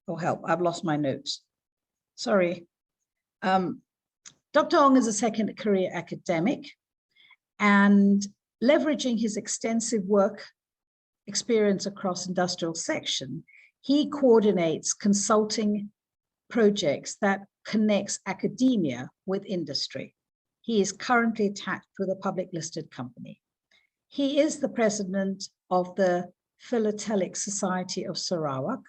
Oh, help, I've lost my notes. Sorry. Dr. Ong is a second career academic, and leveraging his extensive work experience across industrial section, he coordinates consulting projects that connects academia with industry. He is currently attached with a public listed company. He is the president of the Philatelic Society of Sarawak,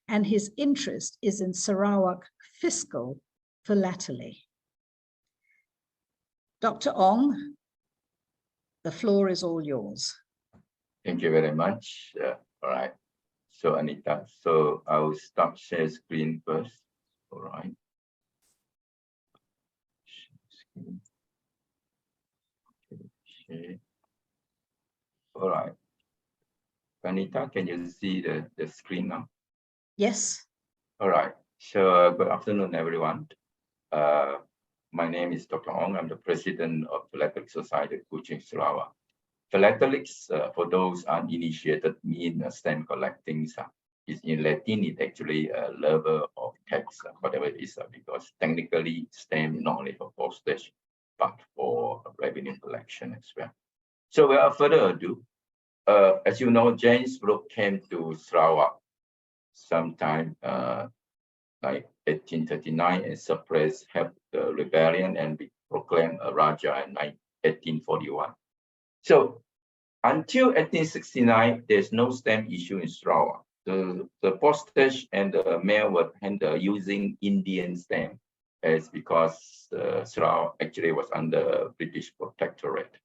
and his interest is in Sarawak fiscal philately. Dr. Ong, the floor is all yours. Thank you very much. All right. So Anita, so I will start share screen first. All right. Okay. All right. Anita, can you see the screen now? Yes. All right. So good afternoon, everyone. My name is Dr. Ong. I'm the president of Philatelic Society Kuching, Sarawak. Philatelics, for those uninitiated, mean stamp collecting. Is in Latin, it's actually a lover of text, whatever it is, because technically stamp not only for postage, but for revenue collection as well. So without further ado, as you know, James Brooke came to Sarawak sometime like 1839 and suppressed, helped the rebellion and be proclaimed a Raja in 1841. So until 1869, there's no stamp issue in Sarawak. The postage and the mail were handled using Indian stamp, as because Sarawak actually was under British protectorate.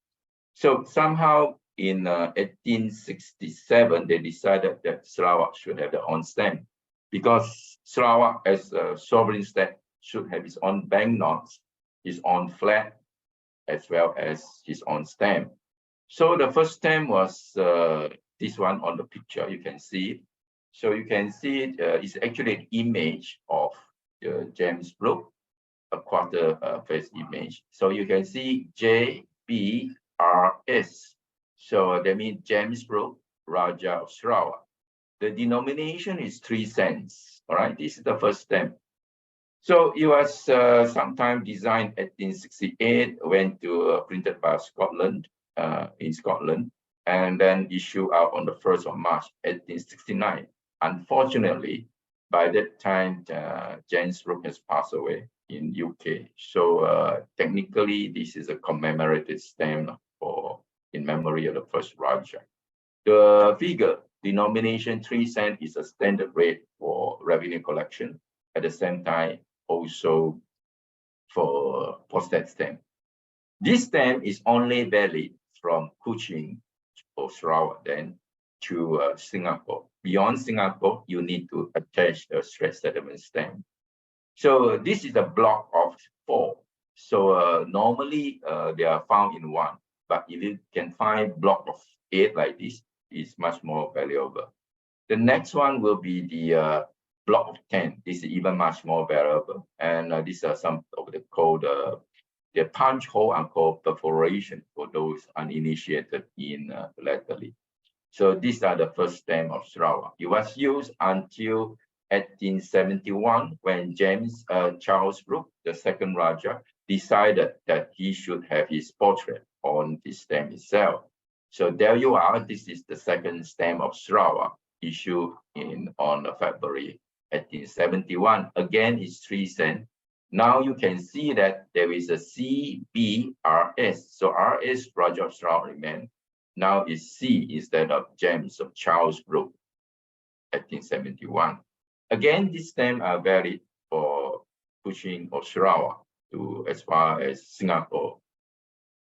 So somehow in 1867, they decided that Sarawak should have their own stamp, because Sarawak as a sovereign state should have its own banknotes, its own flag, as well as his own stamp. So the first stamp was this one on the picture, you can see it. So you can see it is actually an image of James Brooke, a quarter face image. So you can see JBRS. So that means James Brooke, Raja of Sarawak. The denomination is 3 cents. All right, this is the first stamp. So it was sometime designed 1868, went to printed by Scotland, in Scotland, and then issued out on the 1st of March, 1869. Unfortunately, by that time, James Brooke has passed away in UK. So technically, this is a commemorative stamp in memory of the first Raja. The figure, denomination 3 cents, is a standard rate for revenue collection. At the same time, also for postage stamp. This stamp is only valid from Kuching or Sarawak then to Singapore. Beyond Singapore, you need to attach a straight settlement stamp. So this is a block of 4. So normally they are found in 1, but if you can find block of 8 like this, it's much more valuable. The next one will be the block of 10. This is even much more valuable. And these are some of the called the punch hole and called perforation for those uninitiated in philately. So these are the first stamp of Sarawak. It was used until 1871 when James Charles Brooke, the second Raja, decided that he should have his portrait on the stamp itself. So there you are. This is the second stamp of Sarawak issued on February 1871. Again, it's 3 cents. Now you can see that there is a CBRS. So RS, Raja of Sarawak, remain. Now it's C instead of James of Charles Brooke, 1871. Again, these stamps are valid for Kuching or Sarawak to as far as Singapore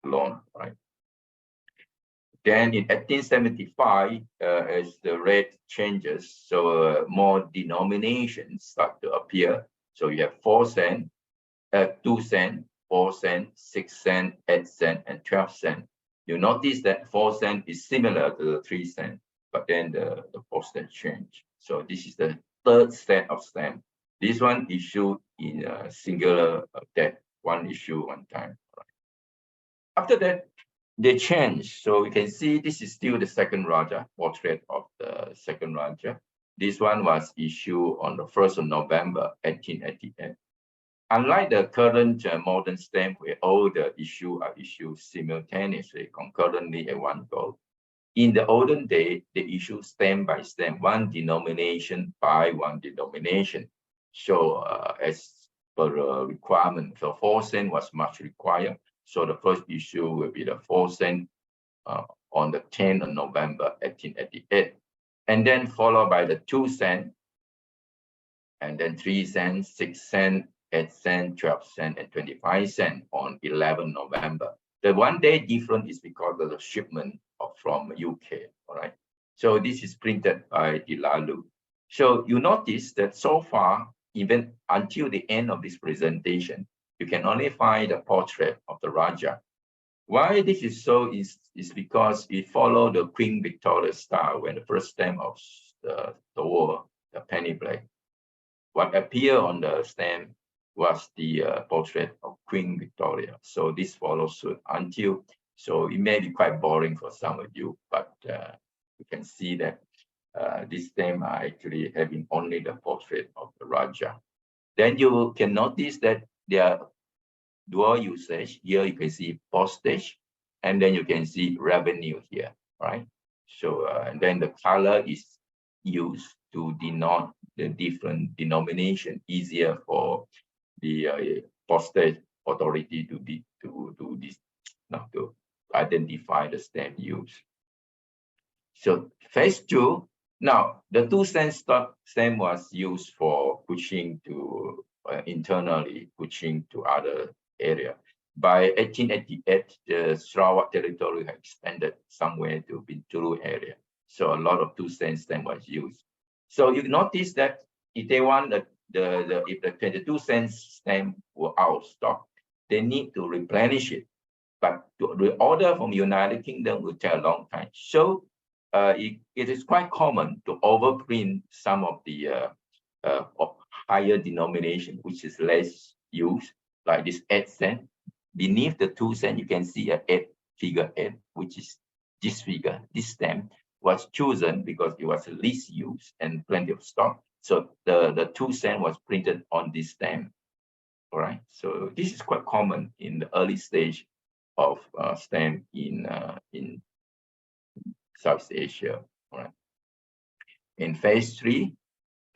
alone, right? Then in 1875, as the rate changes, so more denominations start to appear. So you have 4 cents, 2 cents, 4 cents, 6 cents, 8 cents, and 12 cents. You notice that 4 cents is similar to the 3 cents, but then the postage change. So this is the third set of stamp. This one issued in a singular debt, one issue, one time. After that, they change. So we can see this is still the second Raja, portrait of the second Raja. This one was issued on the 1st of November, 1888. Unlike the current modern stamp, where all the issues are issued simultaneously, concurrently at one go, in the olden day, they issue stamp by stamp, one denomination by one denomination. So as per requirement, so 4 cents was much required. So the first issue will be the 4 cents on the 10th of November, 1888. And then followed by the 2 cents, and then 3 cents, 6 cents, 8 cents, 12 cents, and 25 cents on 11 November. The 1 day difference is because of the shipment from UK, all right? So this is printed by Dilalu. So you notice that so far, even until the end of this presentation, you can only find the portrait of the Raja. Why this is so is because it followed the Queen Victoria style when the first stamp of the world, the penny black. What appeared on the stamp was the portrait of Queen Victoria. So this follows suit until, so it may be quite boring for some of you, but you can see that this stamp are actually having only the portrait of the Raja. Then you can notice that there are dual usage. Here you can see postage, and then you can see revenue here, right? So and then the color is used to denote the different denomination, easier for the postage authority to do this, to identify the stamp used. So phase 2. Now the 2 cent stamp was used for pushing to internally, pushing to other area. By 1888, the Sarawak territory had expanded somewhere to Bintulu area. So a lot of 2 cent stamp was used. So you notice that if they want if the 22 cents stamp were out of stock, they need to replenish it. But to reorder from United Kingdom will take a long time. So it is quite common to overprint some of the higher denomination, which is less used, like this 8 cent. Beneath the 2 cent, you can see a 8 figure 8, which is this figure. This stamp was chosen because it was least used and plenty of stock. So the 2 cent was printed on this stamp. All right. So this is quite common in the early stage of stamp in South Asia. All right. In phase 3,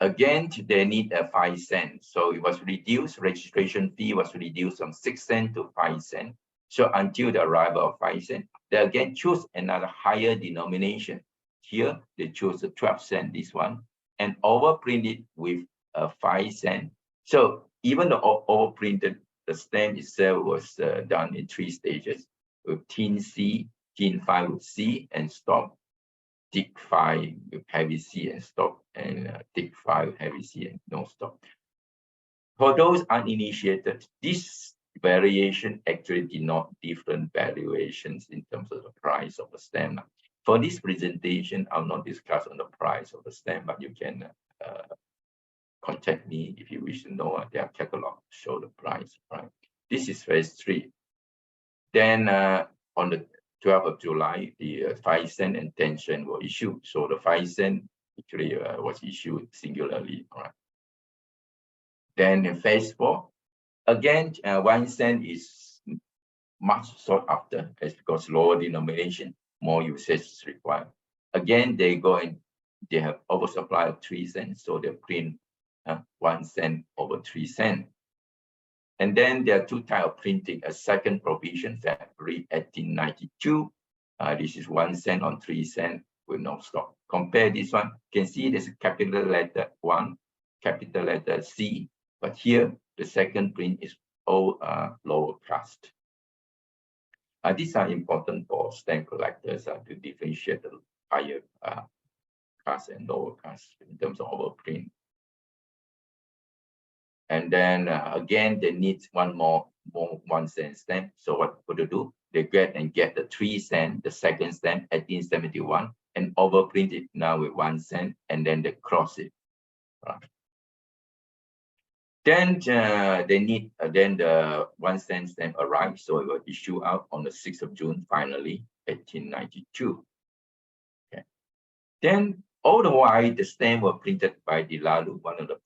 again, they need a 5 cents. So it was reduced, registration fee was reduced from 6 cents to 5 cents. So until the arrival of 5 cents, they again choose another higher denomination. Here, they chose the 12 cents, this one, and overprinted with a 5 cents. So even the overprinted, the stamp itself was done in 3 stages, with thin C, thin 5 with C, and stop. Thick 5 with heavy C and stop, and thick 5 heavy C and no stop. For those uninitiated, this variation actually denote different valuations in terms of the price of the stamp. For this presentation, I'll not discuss on the price of the stamp, but you can contact me if you wish to know their catalog to show the price. Right. This is phase 3. Then on the 12th of July, the 5 cent and 10 cent were issued. So the 5 cent actually was issued singularly. All right. Then in phase 4, again, 1 cent is much sought after, as because lower denomination, more usage is required. Again, they go and they have oversupply of 3 cents, so they print 1 cent over 3 cents. And then there are 2 types of printing. A second provision, February 1892. This is 1 cent on 3 cents with no stock. Compare this one. You can see there's a capital letter 1, capital letter C. But here, the second print is all lower cast. These are important for stamp collectors to differentiate the higher cast and lower cast in terms of overprint. And then again, they need one more 1 cent stamp. So what would they do? They get the 3 cent, the second stamp, 1871, and overprint it now with 1 cent, and then they cross it. Right. Then they need then the 1 cent stamp arrived, so it will issue out on the 6th of June, finally, 1892. Okay. Then All the while, the stamp were printed by Dilalu, one of the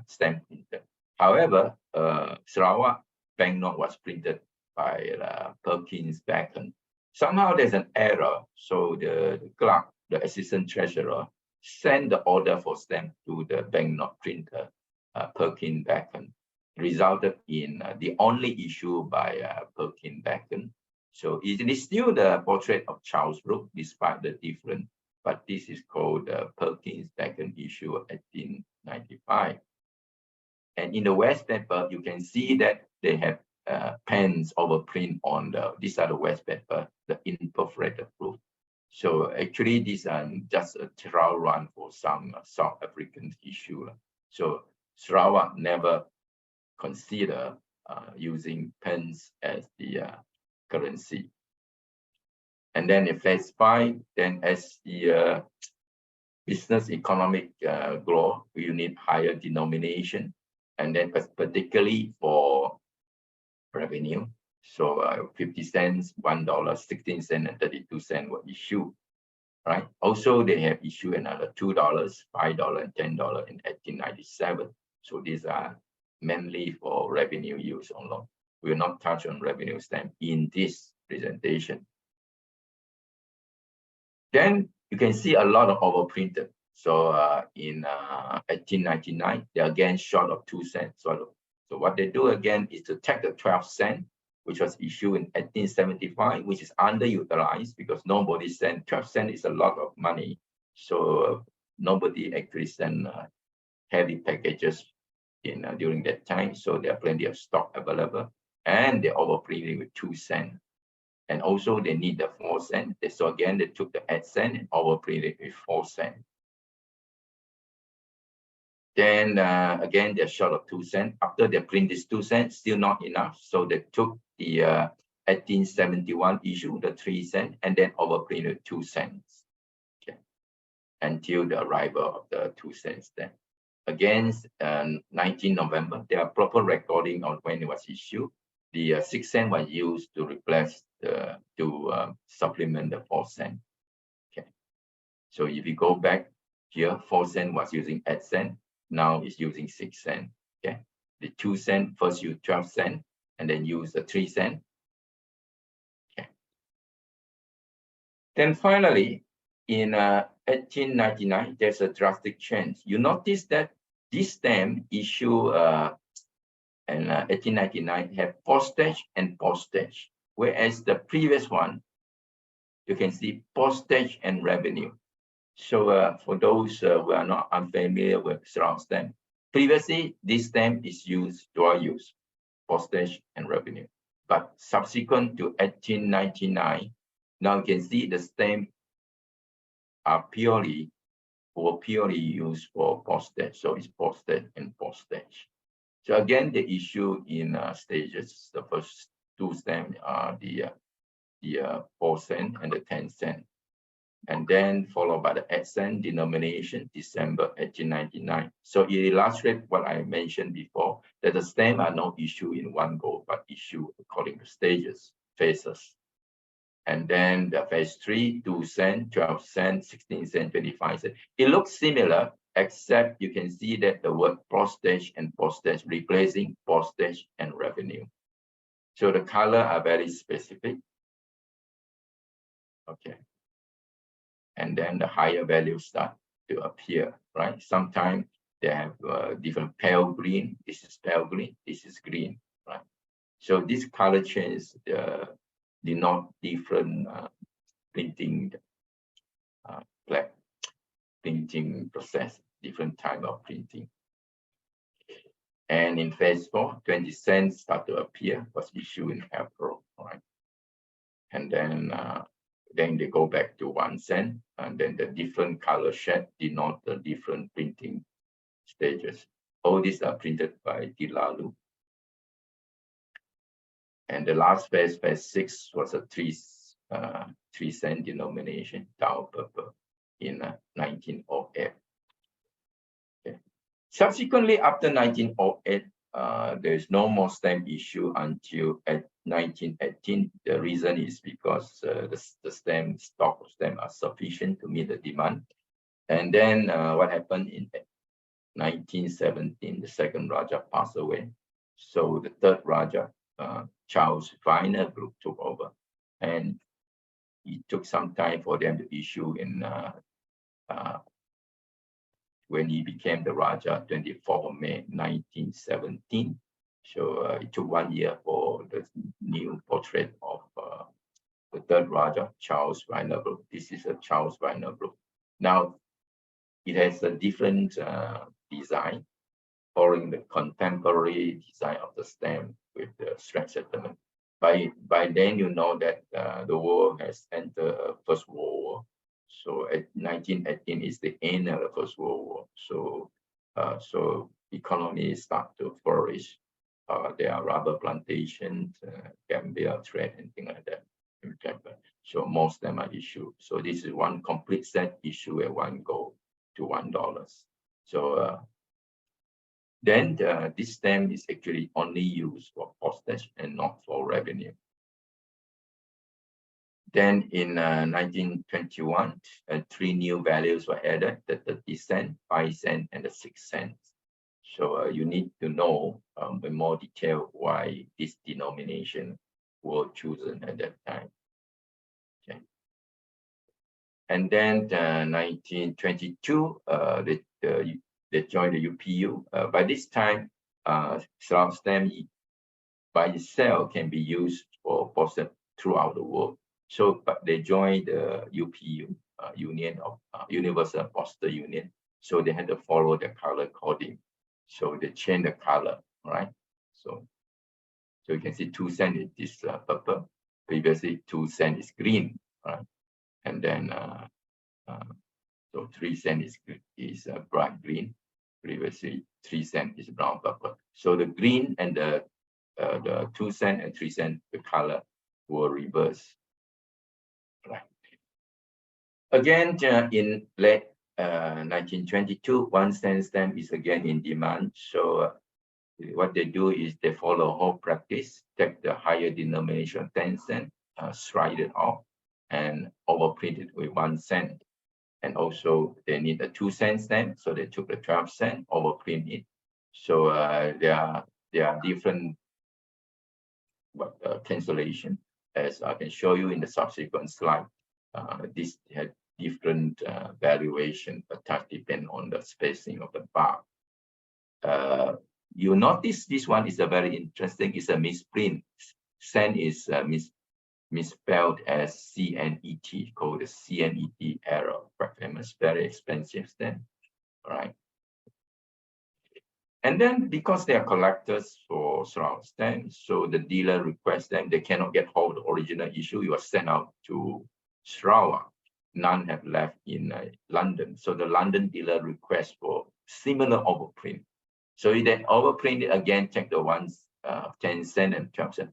stamp printer. However, Sarawak banknote was printed by Perkins Beacon. Somehow there's an error, so the clerk, the assistant treasurer, sent the order for stamp to the banknote printer, Perkins Beacon, resulted in the only issue by Perkins Beacon. So it is still the portrait of Charles Brooke, despite the difference, but this is called the Perkins Beacon issue of 1895. And in the West paper, you can see that they have pens overprint on these are the West paper, the imperforated proof. So actually, these are just a trial run for some South African issue. So Sarawak never consider using pens as the currency. And then in phase 5, then as the business economic grow, you need higher denomination, and then particularly for revenue. So 50 cents, $1, 16 cents, and 32 cents were issued, right? Also, they have issued another $2, $5, and $10 in 1897. So these are mainly for revenue use only. We will not touch on revenue stamp in this presentation. Then you can see a lot of overprinted. So in 1899, they're again short of 2 cents. So what they do again is to take the 12 cent, which was issued in 1875, which is underutilized because nobody sent 12 cents is a lot of money. So nobody actually sent heavy packages in during that time. So there are plenty of stock available, and they're overprinting with 2 cents. And also they need the 4 cents. So again, they took the 8 cents and overprinted with 4 cents. Then again, they're short of 2 cents. After they print this 2 cents, still not enough. So they took the 1871 issue, the 3 cents, and then overprinted 2 cents. Okay. Until the arrival of the 2 cents then. Again, 19 November, there are proper recording on when it was issued. The 6 cents was used to replace to supplement the 4 cents. Okay. So if you go back here, 4 cents was using 8 cents. Now it's using 6 cents. Okay. The 2 cents first use 12 cents and then use the 3 cents. Okay. Then finally, in 1899, there's a drastic change. You notice that this stamp issue in 1899 have postage and postage, whereas the previous one, you can see postage and revenue. So for those who are not unfamiliar with Sarawak stamp, previously this stamp is used dual use, postage and revenue. But subsequent to 1899, now you can see the stamp are purely used for postage. So it's postage and postage. So again, the issue in stages. The first 2 stamps are the 4 cents and the 10 cents. And then followed by the 8 cent denomination, December 1899. So it illustrates what I mentioned before, that the stamps are not issued in one go, but issued according to stages, phases. And then the phase 3, 2 cents, 12 cents, 16 cents, 25 cents. It looks similar, except you can see that the word postage and postage replacing postage and revenue. So the color are very specific. Okay. And then the higher values start to appear, right? Sometimes they have different pale green. This is pale green. This is green, right? So this color change denote different printing printing process, different type of printing. And in phase 4, 20 cents start to appear, was issued in April, right? And then they go back to 1 cent, and then the different color shade denote the different printing stages. All these are printed by Dilalu. And the last phase, phase 6, was a 3 cent denomination, Dow purple, in 1908. Okay. Subsequently, after 1908, there is no more stamp issue until 1918. The reason is because the stock of stamp are sufficient to meet the demand. And then what happened in 1917, the second Raja passed away. So the third Raja, Charles Viner Group, took over. And it took some time for them to issue in when he became the Raja, 24th of May, 1917. So it took 1 year for the new portrait of the third Raja, Charles Viner Group. This is a Charles Viner Group. Now, it has a different design, following the contemporary design of the stamp with the straight settlement. By then, you know that the war has entered First World War. So at 1918 is the end of the First World War. So so economy start to flourish. There are rubber plantations, Gambia trade, and things like that. So most of them are issued. So this is one complete set issue at one go to $1. So then this stamp is actually only used for postage and not for revenue. Then in 1921, 3 new values were added: the 30 cent, 5 cent, and the 6 cents. So you need to know in more detail why this denomination were chosen at that time. Okay. And then 1922, they joined the UPU. By this time, Sarawak stamp by itself can be used for postage throughout the world. So, but they joined the UPU, Union of Universal Postal Union. So they had to follow the color coding. So they changed the color, right? So you can see 2 cent is purple. Previously 2 cent is green, right? And then so 3 cent is bright green. Previously 3 cent is brown purple. So the green and the 2 cent and 3 cent, the color were reversed. Right. Again, in late 1922, 1 cent stamp is again in demand. So what they do is they follow whole practice, take the higher denomination 10 cent, slide it off, and overprint it with 1 cent. And also they need a 2 cent stamp, so they took the 12 cent, overprint it. So there are different cancellation, as I can show you in the subsequent slide. This had different valuation attached depending on the spacing of the bar. You notice this one is a very interesting, it's a misprint. Cent is misspelled as CNET, called the CNET error. Quite famous, very expensive stamp, right? And then because they are collectors for Sarawak stamps, so the dealer requests them, they cannot get hold of the original issue. You are sent out to Sarawak. None have left in London. So the London dealer requests for similar overprint. So they overprint it again, check the ones 10 cent and 12 cent.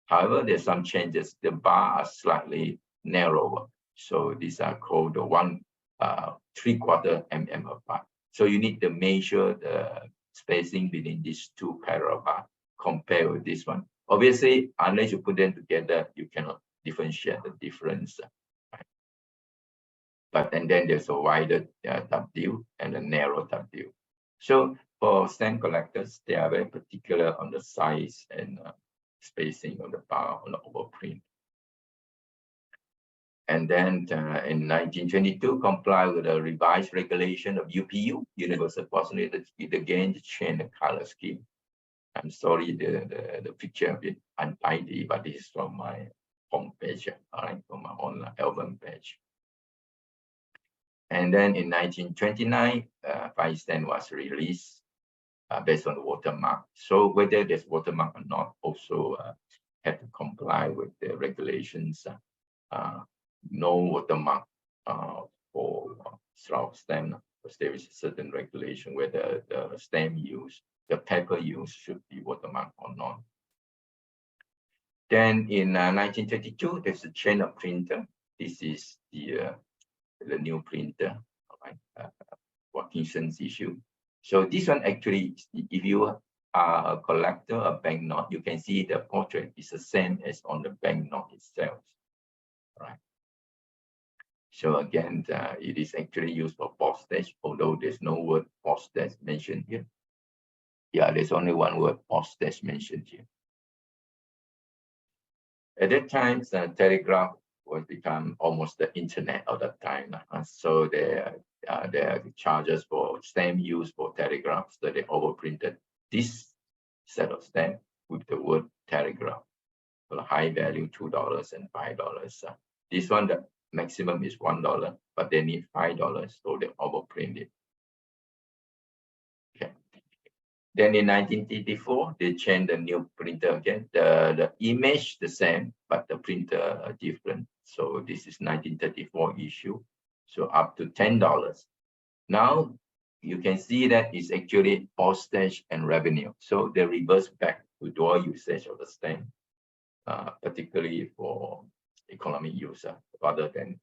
However, there's some changes. The bar are slightly narrower. So these are called the 1¾ mm apart. So you need to measure the spacing between these 2 parallel bars, compare with this one. Obviously, unless you put them together, you cannot differentiate the difference. Right? But and then there's a wider W and a narrow W. So for stamp collectors, they are very particular on the size and spacing of the bar on the overprint. And then in 1922, comply with the revised regulation of UPU, Universal Postal Union. It again changed the color scheme. I'm sorry, the picture a bit untidy, but this is from my home page, all right, from my online album page. And then in 1929, 5 cent was released based on the watermark. So whether there's watermark or not, also had to comply with the regulations. No watermark for Sarawak stamp, because there is a certain regulation whether the stamp used, the paper used should be watermarked or not. Then in 1932, there's a chain of printer. This is the new printer, right? Watkinson's issue. So this one actually, if you are a collector of banknote, you can see the portrait is the same as on the banknote itself, right? So again, it is actually used for postage, although there's no word postage mentioned here. Yeah, there's only one word postage mentioned here. At that time, the telegraph was become almost the internet of that time. So there are charges for stamp used for telegraphs, that they overprinted this set of stamp with the word telegraph for a high value $2 and $5. This one, the maximum is $1, but they need $5, so they overprint it. Okay. Then in 1934, they changed the new printer again. The image the same, but the printer different. So this is 1934 issue. So up to $10. Now you can see that it's actually postage and revenue. So they reverse back to dual usage of the stamp, particularly for economic use, rather than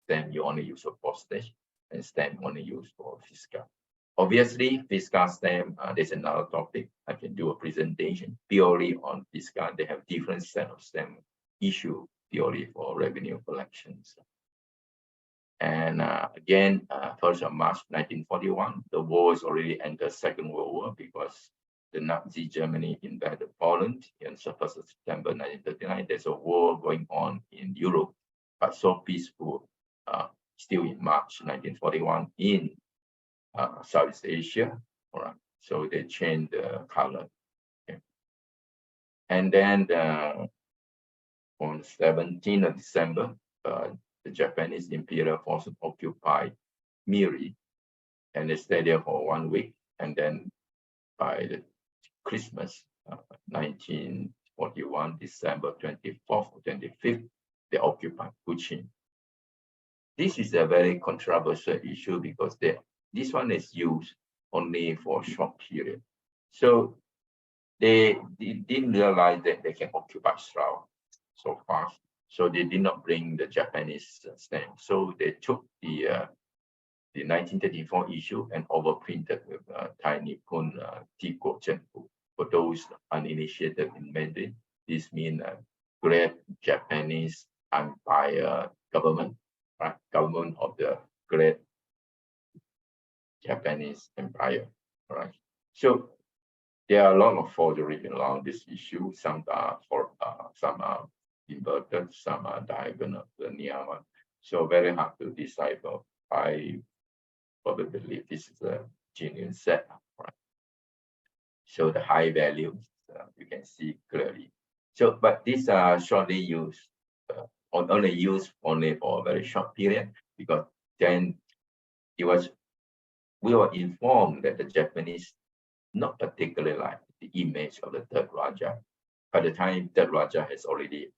stamp you only use for postage and stamp only used for fiscal. Obviously, fiscal stamp, there's another topic. I can do a presentation purely on fiscal. They have different set of stamp issue purely for revenue collections. And again, 1st of March 1941, the war is already entered Second World War because the Nazi Germany invaded Poland. And so 1st of September 1939, there's a war going on in Europe, but so peaceful, still in March 1941 in Southeast Asia. All right, so they changed the color. Okay. And then on 17th of December, the Japanese Imperial Forces occupied Miri, and they stayed there for 1 week. And then by the Christmas, 1941, December 24th or 25th, they occupied Kuching. This is a very controversial issue because this one is used only for a short period. So they didn't realize that they can occupy Sarawak so fast. So they did not bring the Japanese stamp. So they took the 1934 issue and overprinted with Thai Nippon Tiko Chenpu. For those uninitiated in Mandarin, this means Great Japanese Empire Government, right? Government of the Great Japanese Empire, right? So there are a lot of forgery around this issue. Some are inverted, some are diagonal, linear one. So very hard to decipher. I probably believe this is a genuine set, right? So the high values you can see clearly. So, but these are shortly used, only used only for a very short period, because then we were informed that the Japanese not particularly like the image of the third Raja. By the time third Raja has already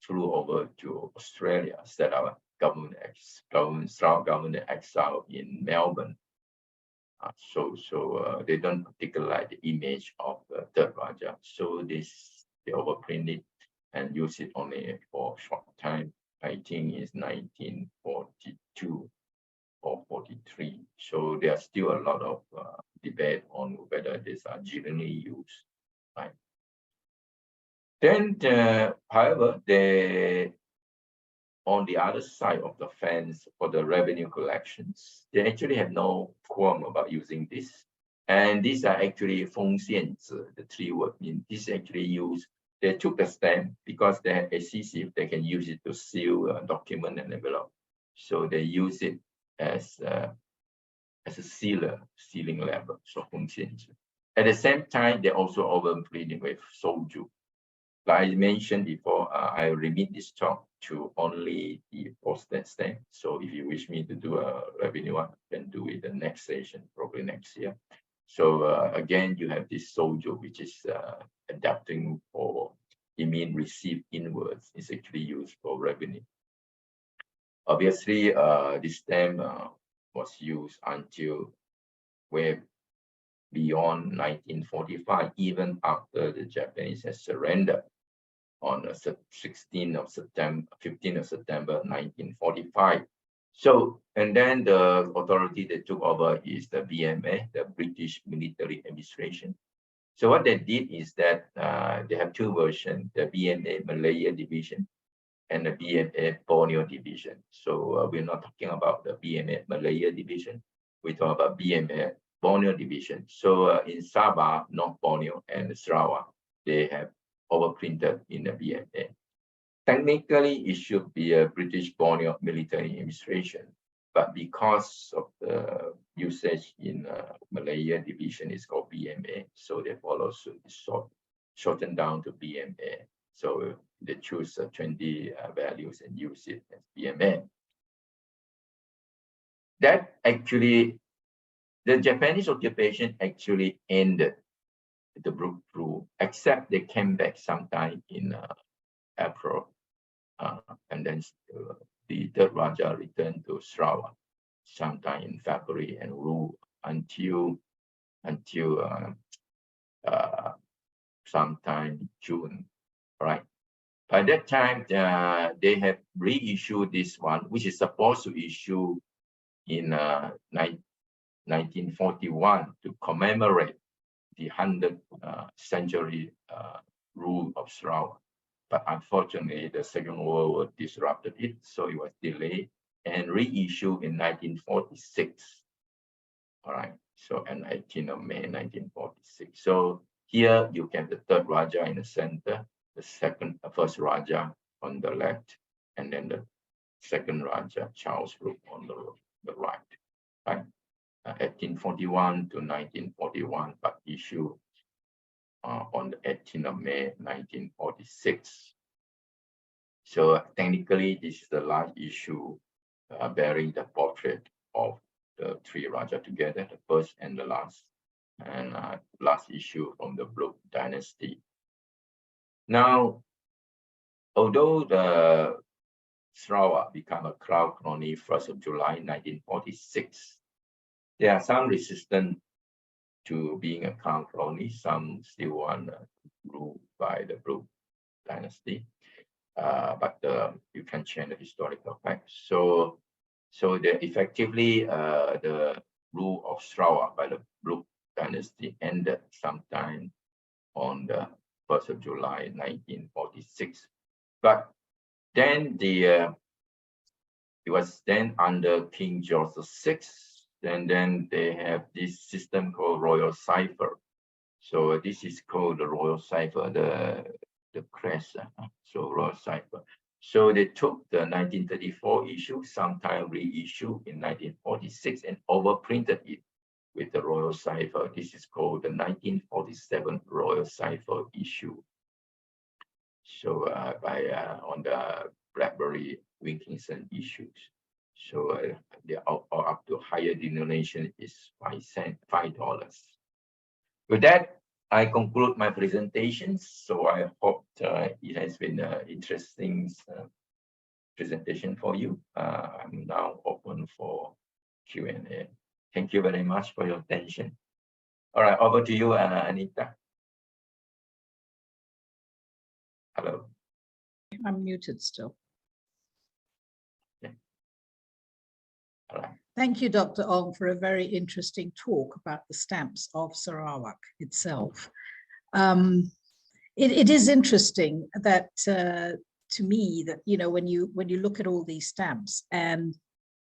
flew over to Australia, set up government exile in Melbourne. So they don't particularly like the image of the third Raja. So they overprint it and use it only for a short time. I think it's 1942 or 43. So there's still a lot of debate on whether these are genuinely used, right? Then, however, on the other side of the fence for the revenue collections, they actually have no qualm about using this. And these are actually 封线纸, the 3 word mean this actually used. They took the stamp because they have adhesive, they can use it to seal a document and envelope. So they use it as a sealing level, so 封线纸. At the same time, they also overprinting with soju. Like I mentioned before, I remit this talk to only the postage stamp. So if you wish me to do a revenue one, I can do it the next session, probably next year. So again, you have this soju, which is adapting for, it means receive inwards. It's actually used for revenue. Obviously, this stamp was used until way beyond 1945, even after the Japanese has surrendered on the 15th of September 1945. So, and then the authority that took over is the BMA, the British Military Administration. So what they did is that they have 2 versions, the BMA Malaya Division and the BMA Borneo division. So we're not talking about the BMA Malaya division. We talk about BMA Borneo division. So in Sabah, North Borneo, and Sarawak, they have overprinted in the BMA. Technically, it should be a British Borneo military administration, but because of the usage in Malaya division is called BMA, so they follow suit, shortened down to BMA. So they choose 20 values and use it as BMA. That actually, the Japanese occupation actually ended the Brooke rule, except they came back sometime in April. And then the third Raja returned to Sarawak sometime in February and ruled until sometime June, right? By that time, they have reissued this one, which is supposed to issue in 1941 to commemorate the 100th century rule of Sarawak. But unfortunately, the Second World War disrupted it, so it was delayed and reissued in 1946. All right, so on 18th of May 1946. So here you get the third Raja in the center, the first Raja on the left, and then the second Raja, Charles Brooke, on the right. Right, 1841 to 1941, but issued on the 18th of May 1946. So technically, this is the last issue bearing the portrait of the three Raja together, the first and the last, and last issue from the Brooke Dynasty. Now, although the Sarawak became a crown colony 1st of July 1946, there are some resistance to being a crown colony. Some still want ruled by the Brooke Dynasty, but you can change the historical facts. So effectively, the rule of Sarawak by the Brooke Dynasty ended sometime on the 1st of July 1946. But then it was then under King George VI. And then they have this system called Royal Cipher. So this is called the Royal Cipher, the crest. So Royal Cipher. So they took the 1934 issue, sometime reissued in 1946, and overprinted it with the Royal Cipher. This is called the 1947 Royal Cipher issue. So on the BlackBerry Wilkinson issues. So the up to higher denomination is $5. With that, I conclude my presentation. So I hope it has been an interesting presentation for you. I'm now open for Q&A. Thank you very much for your attention. All right, over to you, Anita. Hello. I'm muted still. Okay. All right. Thank you, Dr. Ong, for a very interesting talk about the stamps of Sarawak itself. It is interesting that, to me, that when you look at all these stamps and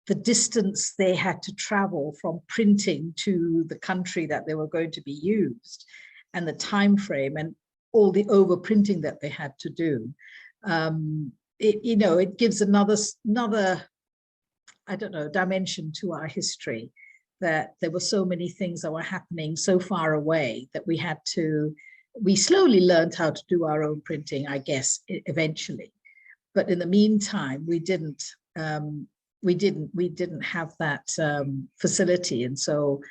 the distance they had to travel from printing to the country that they were going to be used, and the time frame and all the overprinting that they had to do, it gives another I don't know, dimension to our history, that there were so many things that were happening so far away that we slowly learned how to do our own printing, I guess, eventually. But in the meantime, we didn't have that facility. And so,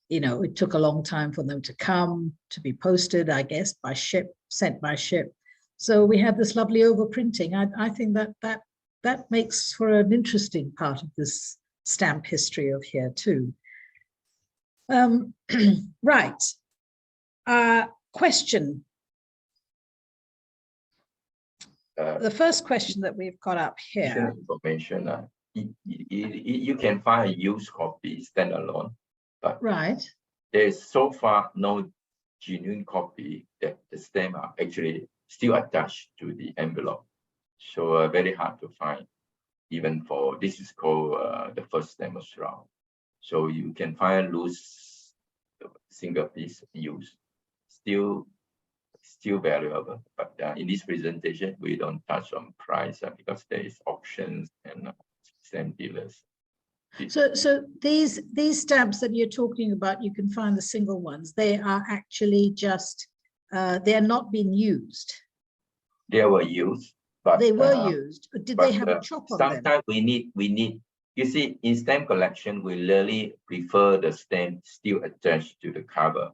it took a long time for them to come, to be posted, I guess, by ship, sent by ship. So we had this lovely overprinting. I think that makes for an interesting part of this stamp history of here too. Right. Question. The first question that we've got up here. Information. You can find a used copy standalone, but right. There's so far no genuine copy that the stamp are actually still attached to the envelope. So very hard to find, even for, this is called the first stamp of Sarawak. So you can find loose single piece used, still valuable. But in this presentation, we don't touch on price because there is auctions and stamp dealers. So these stamps that you're talking about, you can find the single ones. They are actually just they are not being used. They were used, but they were used. Did they have a chop on them? Sometimes we need. You see, in stamp collection, we really prefer the stamp still attached to the cover.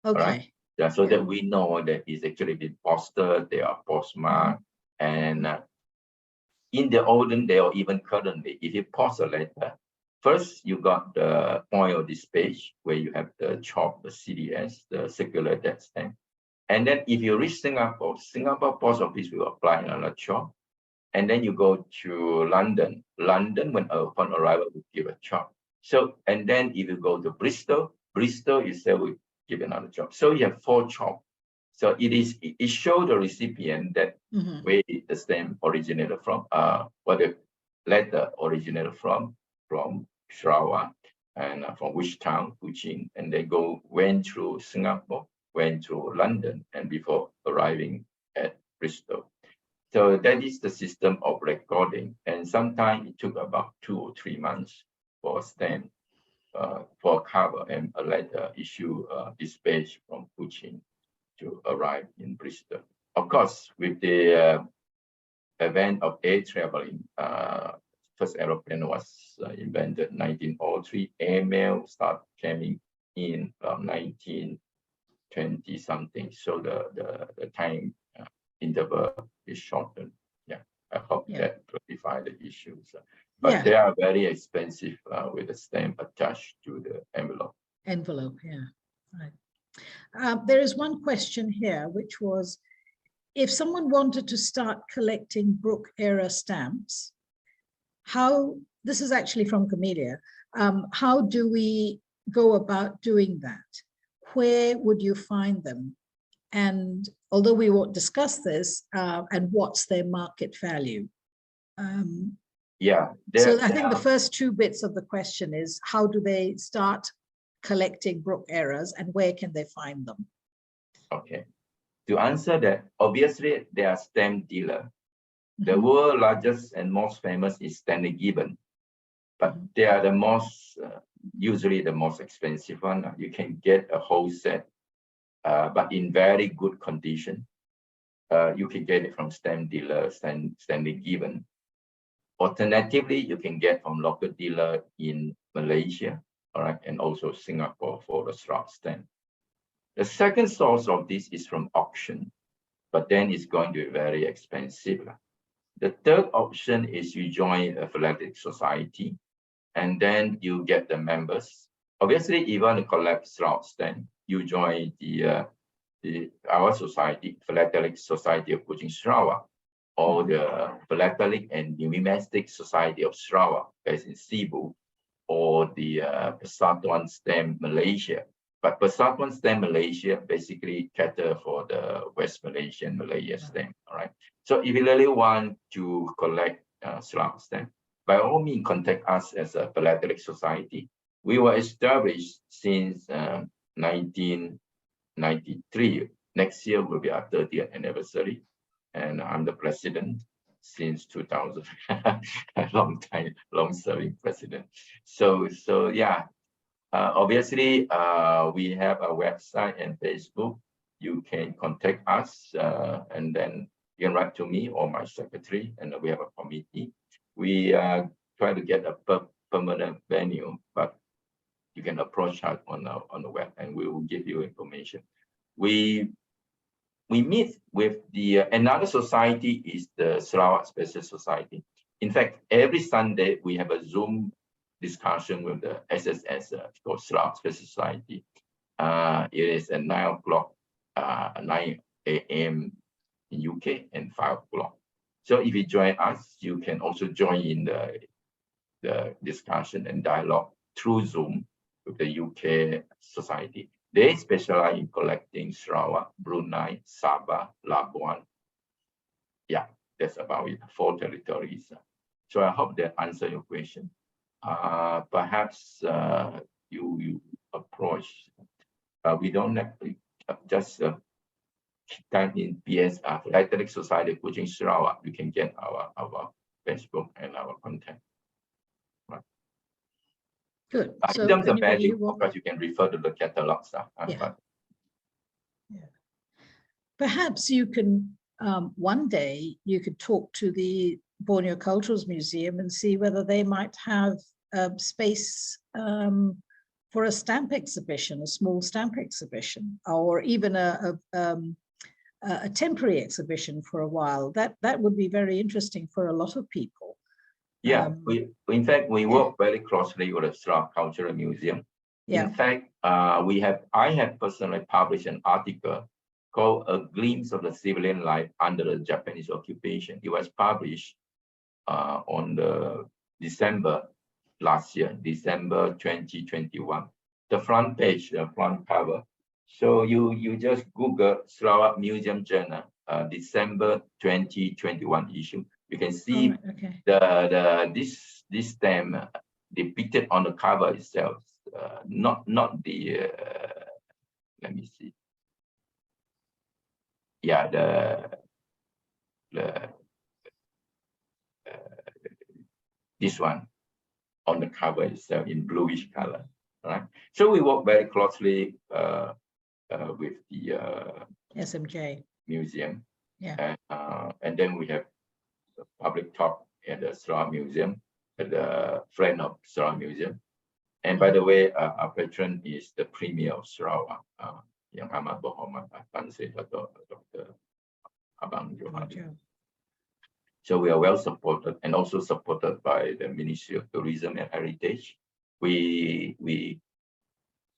Okay. Right? Yeah, so that we know that it's actually been posted, they are postmarked, and in the olden day or even currently, if you post a letter, first you got the point of this page where you have the chop, the CDS, the circular dead stamp. And then if you reach Singapore Post Office will apply another chop. And then you go to London. London, when upon arrival, will give a chop. So, and then if you go to Bristol itself will give another chop. So you have 4 chop. So it shows the recipient that where the stamp originated from, what the letter originated from Sarawak, and from which town, Kuching, and they went through Singapore, went through London, and before arriving at Bristol. So that is the system of recording, and sometimes it took about 2 or 3 months for a stamp, for a cover and a letter issue dispatch from Kuching to arrive in Bristol. Of course, with the advent of air traveling, first aeroplane was invented 1903. Airmail started coming in from 1920 something. So the time interval is shortened. Yeah, I hope that clarified the issues. But they are very expensive with a stamp attached to the envelope. Right. There is one question here, which was, if someone wanted to start collecting Brooke era stamps, this is actually from Camellia, how do we go about doing that? Where would you find them? And although we won't discuss this, and what's their market value? So I think the first 2 bits of the question is, how do they start collecting Brooke eras and where can they find them? Okay. To answer that, obviously they are stamp dealer. The world's largest and most famous is Stanley Gibbon, but they are the most, usually the most expensive one. You can get a whole set, but in very good condition. You can get it from stamp dealer, Stanley Gibbon. Alternatively, you can get from local dealer in Malaysia, all right, and also Singapore for the Sarawak stamp. The second source of this is from auction, but then it's going to be very expensive. The third option is you join a philatelic society, and then you get the members. Obviously, if you want to collect Sarawak stamp, you join our society, Philatelic Society of Kuching Sarawak, or the Philatelic and Numismatic Society of Sarawak, based in Cebu, or the Persatuan Stamp Malaysia. But Persatuan Stamp Malaysia basically cater for the West Malaysian Malaya stamp. All right. So if you really want to collect Sarawak stamp, by all means contact us as a Philatelic Society. We were established since 1993. Next year will be our 30th anniversary, and I'm the president since 2000. A long time, long-serving president. So yeah. Obviously, we have a website and Facebook. You can contact us, and then you can write to me or my secretary, and we have a committee. We try to get a permanent venue, but you can approach us on the web, and we will give you information. We meet with another society is the Sarawak Special Society. In fact, every Sunday we have a Zoom discussion with the SSS, called Sarawak Special Society. It is at 9 o'clock, 9 a.m. in UK and 5 o'clock. So if you join us, you can also join in the discussion and dialogue through Zoom with the UK society. They specialize in collecting Sarawak, Brunei, Sabah, Labuan. Yeah, That's about it, 4 territories. So I hope that answer your question. Perhaps you approach, we don't have to just type in PSR, Philatelic Society Kuching Sarawak. You can get our Facebook and our contact. Right. Good. In So terms of anybody value, who wants- of course, you can refer to the catalog stuff. Yeah. Perhaps you can, one day, you could talk to the Borneo Cultures Museum and see whether they might have space for a stamp exhibition, a small stamp exhibition, or even a temporary exhibition for a while. That would be very interesting for a lot of people. Yeah, in fact, we work very closely with the Sarawak Cultural Museum. Yeah. In fact, I have personally published an article called A Glimpse of the Civilian Life Under the Japanese Occupation. It was published on the December last year, December 2021. The front page, the front cover. So you just Google Sarawak Museum Journal, December 2021 issue. You can see this stamp depicted on the cover itself, not the let me see. Yeah, this one on the cover itself in bluish color. Right. So we work very closely with the SMJ museum. Yeah. And then we have a public talk at the Sarawak Museum, at the friend of Sarawak Museum. And by the way, our patron is the Premier of Sarawak, Yang Amat Berhormat Tan Sri Dr. Abang Johari. So we are well supported and also supported by the Ministry of Tourism and Heritage.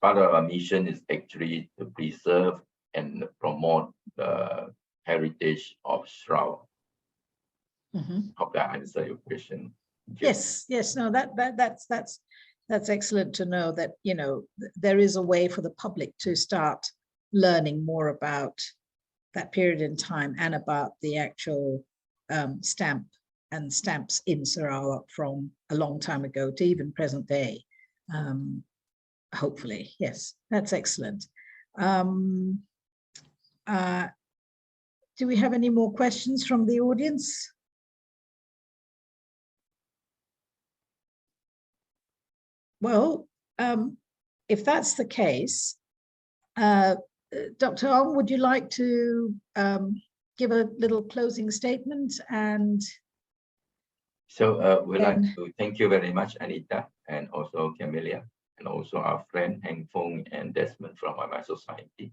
Part of our mission is actually to preserve and promote the heritage of Sarawak. Hope that answers your question. Yes, no, that's excellent to know that, you know, there is a way for the public to start learning more about that period in time and about the actual stamp and stamps in Sarawak from a long time ago to even present day. Hopefully, yes, that's excellent. Do we have any more questions from the audience? Well, if that's the case, Dr. Ong, would you like to give a little closing statement? And so we'd like to thank you very much, Anita, and also Camelia, and also our friend Heng Fong and Desmond from my society.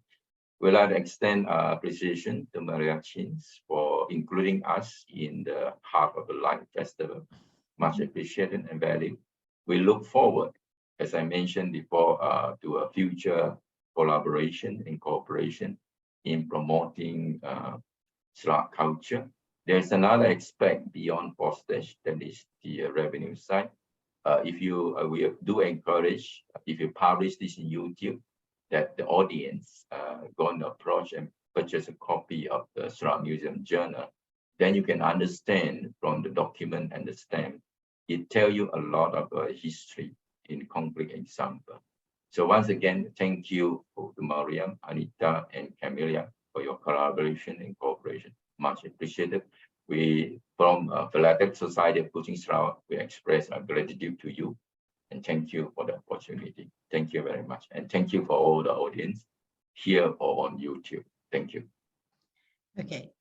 We'd like to extend our appreciation to Maria Chins for including us in the Heart of the Light Festival. Much appreciated and valued. We look forward, as I mentioned before, to a future collaboration and cooperation in promoting Sarawak culture. There's another aspect beyond postage, that is the revenue side. If you we do encourage, if you publish this in YouTube, that the audience going to approach and purchase a copy of the Sarawak Museum Journal, then you can understand from the document and the stamp. It tells you a lot of history in concrete example. So once again, thank you to Mariam, Anita, and Camelia for your collaboration and cooperation. Much appreciated. We, from Philatelic Society of Kuching Sarawak, we express our gratitude to you and thank you for the opportunity. Thank you very much. And thank you for all the audience here or on YouTube. Thank you. Okay.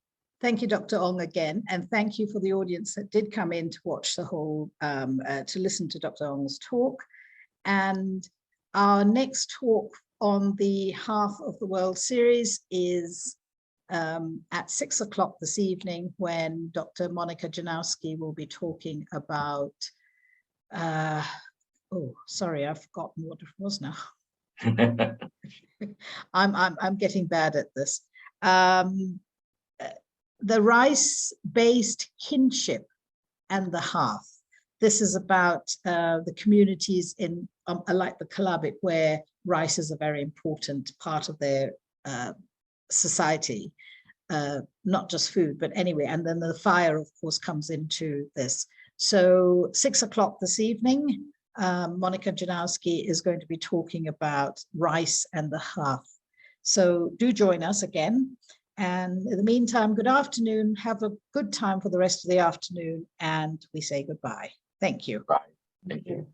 Thank you, Dr. Ong, again, and thank you for the audience that did come in to watch the whole, to listen to Dr. Ong's talk. And our next talk on the Half of the World series is at 6 o'clock this evening, when Dr. Monica Janowski will be talking about, oh, sorry, I've forgotten what it was now. I'm getting bad at this. The rice-based kinship and the hearth. This is about the communities in, like the Kalabit, where rice is a very important part of their society. not just food, but anyway, and then the fire, of course, comes into this. So 6 o'clock this evening, Monica Janowski is going to be talking about rice and the hearth. So do join us again. And in the meantime, good afternoon. Have a good time for the rest of the afternoon. And we say goodbye. Thank you. Bye. Thank you.